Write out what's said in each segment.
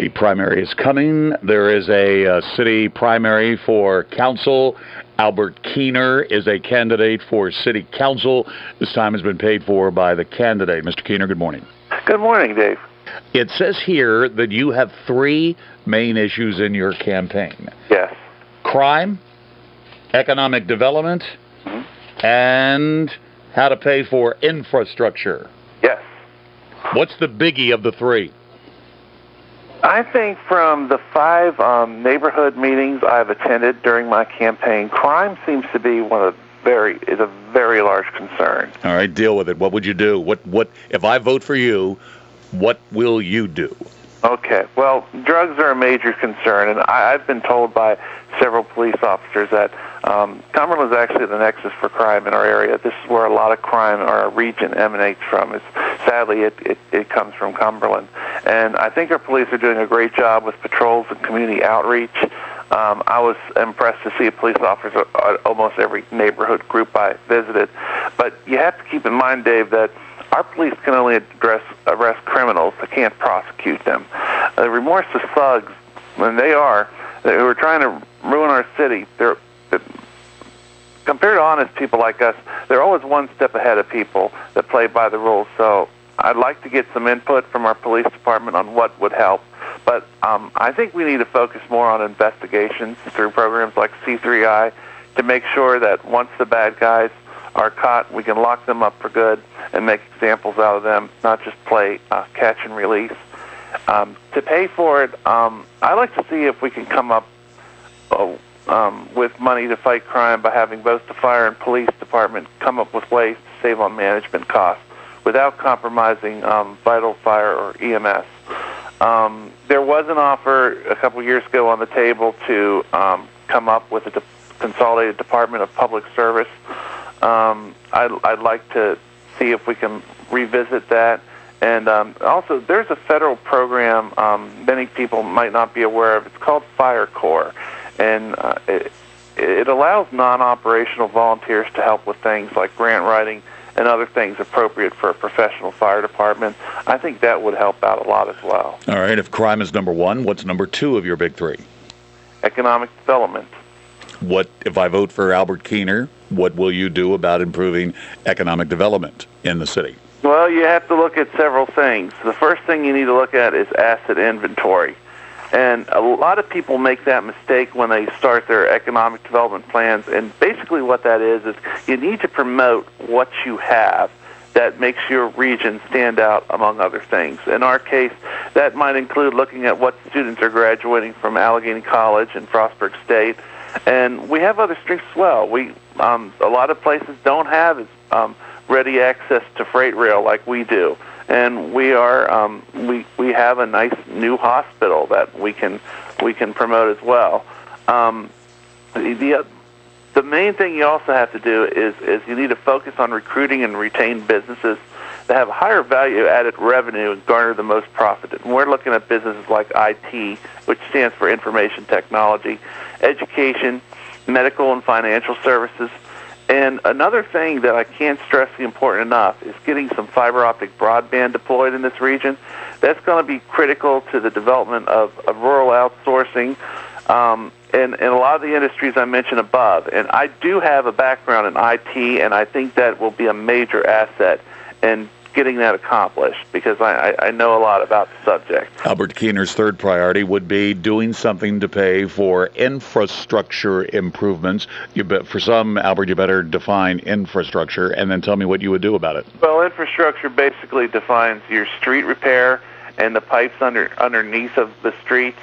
The primary is coming. There is a city primary for council. Albert Keener is a candidate for city council. This time has been paid for by the candidate. Mr. Keener, good morning. Good morning, Dave. It says here that you have three main issues in your campaign. Yes. Crime, economic development, and how to pay for infrastructure. Yes. What's the biggie of the three? I think from the 5 neighborhood meetings I've attended during my campaign, crime seems to be is a very large concern. All right, deal with it. What would you do? What if I vote for you, what will you do? Okay. Well, drugs are a major concern, and I've been told by several police officers that Cumberland is actually the nexus for crime in our area. This is where a lot of crime in our region emanates from. Sadly, it comes from Cumberland. And I think our police are doing a great job with patrols and community outreach. I was impressed to see a police officer at almost every neighborhood group I visited. But you have to keep in mind, Dave, that our police can only arrest criminals. They can't prosecute them. The remorseless thugs, when they were trying to ruin our city, compared to honest people like us, they're always one step ahead of people that play by the rules. So I'd like to get some input from our police department on what would help. But I think we need to focus more on investigations through programs like C3I to make sure that once the bad guys are caught, we can lock them up for good and make examples out of them, not just play catch and release. To pay for it, I'd like to see if we can come up with money to fight crime by having both the fire and police department come up with ways to save on management costs without compromising vital fire or EMS. There was an offer a couple years ago on the table to come up with a consolidated Department of Public Service. I'd like to see if we can revisit that. And also, there's a federal program many people might not be aware of. It's called Fire Corps. And it allows non-operational volunteers to help with things like grant writing and other things appropriate for a professional fire department. I think that would help out a lot as well. All right, if crime is number one, what's number two of your big three? Economic development. What if I vote for Albert Keener? What will you do about improving economic development in the city? Well, you have to look at several things. The first thing you need to look at is asset inventory. And a lot of people make that mistake when they start their economic development plans. And basically what that is you need to promote what you have that makes your region stand out among other things. In our case, that might include looking at what students are graduating from Allegheny College and Frostburg State. And we have other strengths as well. A lot of places don't have ready access to freight rail like we do. And we have a nice new hospital that we can promote as well. The main thing you also have to do is you need to focus on recruiting and retain businesses that have higher value-added revenue and garner the most profit. And we're looking at businesses like IT, which stands for Information Technology, education, medical and financial services. And another thing that I can't stress the important enough is getting some fiber optic broadband deployed in this region. That's going to be critical to the development of rural outsourcing and a lot of the industries I mentioned above. And I do have a background in IT, and I think that will be a major asset in getting that accomplished because I know a lot about the subject. Albert Keener's third priority would be doing something to pay for infrastructure improvements. For some, Albert, you better define infrastructure and then tell me what you would do about it. Well, infrastructure basically defines your street repair and the pipes underneath of the streets,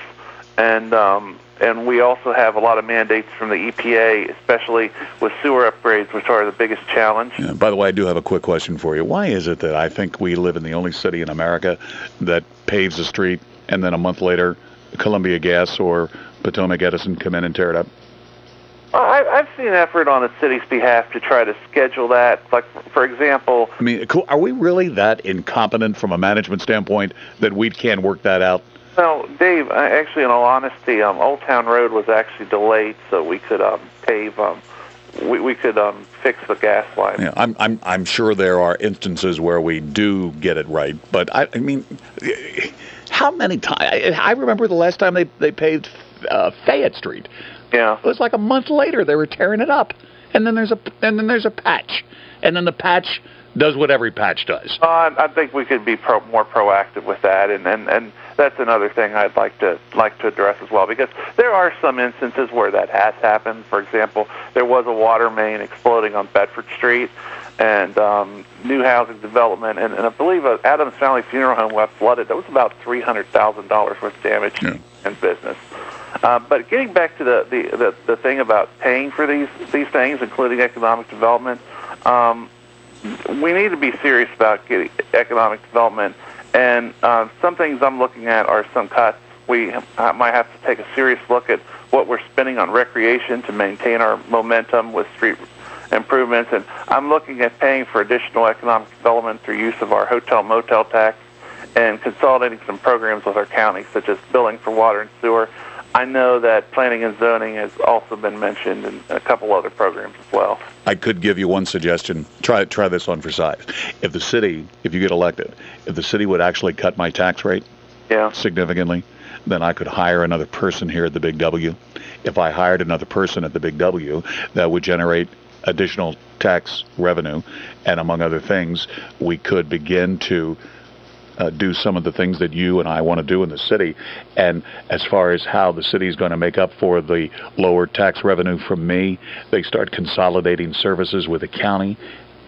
and we also have a lot of mandates from the EPA, especially with sewer upgrades, which are the biggest challenge. Yeah, by the way, I do have a quick question for you. Why is it that I think we live in the only city in America that paves a street and then a month later Columbia Gas or Potomac Edison come in and tear it up? I've seen effort on the city's behalf to try to schedule that. Like, for example... I mean, are we really that incompetent from a management standpoint that we can't work that out? Well, Dave, actually, in all honesty, Old Town Road was actually delayed so we could pave. We could fix the gas line. Yeah, I'm sure there are instances where we do get it right, but I mean, How many times? I remember the last time they paved Fayette Street. Yeah. It was like a month later they were tearing it up, and then there's a patch, and then the patch does what every patch does. I think we could be more proactive with that, and that's another thing I'd like to address as well, because there are some instances where that has happened. For example, there was a water main exploding on Bedford Street, and new housing development, and I believe Adams Family Funeral Home got flooded. That was about $300,000 worth of damage in business. But getting back to the thing about paying for these things, including economic development, we need to be serious about getting economic development, and some things I'm looking at are some cuts. We might have to take a serious look at what we're spending on recreation to maintain our momentum with street improvements, and I'm looking at paying for additional economic development through use of our hotel-motel tax and consolidating some programs with our county, such as billing for water and sewer. I know that planning and zoning has also been mentioned in a couple other programs as well. I could give you one suggestion. Try this on for size. If you get elected, if the city would actually cut my tax rate significantly, then I could hire another person here at the Big W. If I hired another person at the Big W, that would generate additional tax revenue, and among other things, we could begin to do some of the things that you and I want to do in the city. And as far as how the city is going to make up for the lower tax revenue from me, they start consolidating services with the county,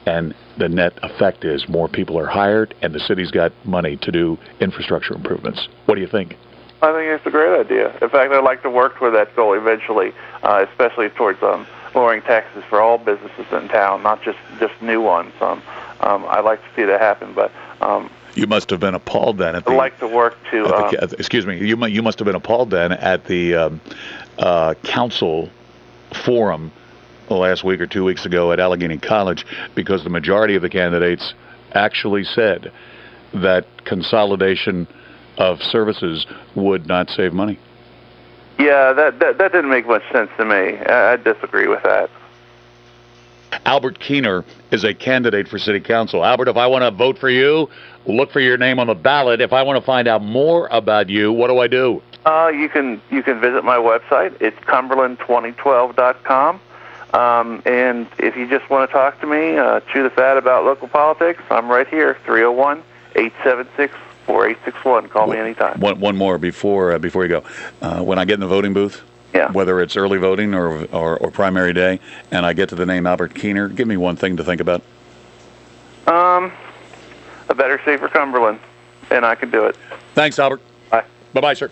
and the net effect is more people are hired, and the city's got money to do infrastructure improvements. What do you think? I think it's a great idea. In fact, I'd like to work toward that goal eventually, especially towards lowering taxes for all businesses in town, not just new ones. I'd like to see that happen, but you must have been appalled then. I'd like to work to. Excuse me. You must have been appalled then at the council forum last week or 2 weeks ago at Allegheny College, because the majority of the candidates actually said that consolidation of services would not save money. Yeah, that didn't make much sense to me. I disagree with that. Albert Keener is a candidate for city council. Albert, if I want to vote for you, look for your name on the ballot. If I want to find out more about you, what do I do? You can visit my website. It's cumberland2012.com. And if you just want to talk to me, chew the fat about local politics, I'm right here, 301-876-4861. Call me anytime. One more before you go. When I get in the voting booth, whether it's early voting or primary day, and I get to the name Albert Keener, give me one thing to think about. A better, safer Cumberland, and I can do it. Thanks, Albert. Bye. Bye-bye, sir.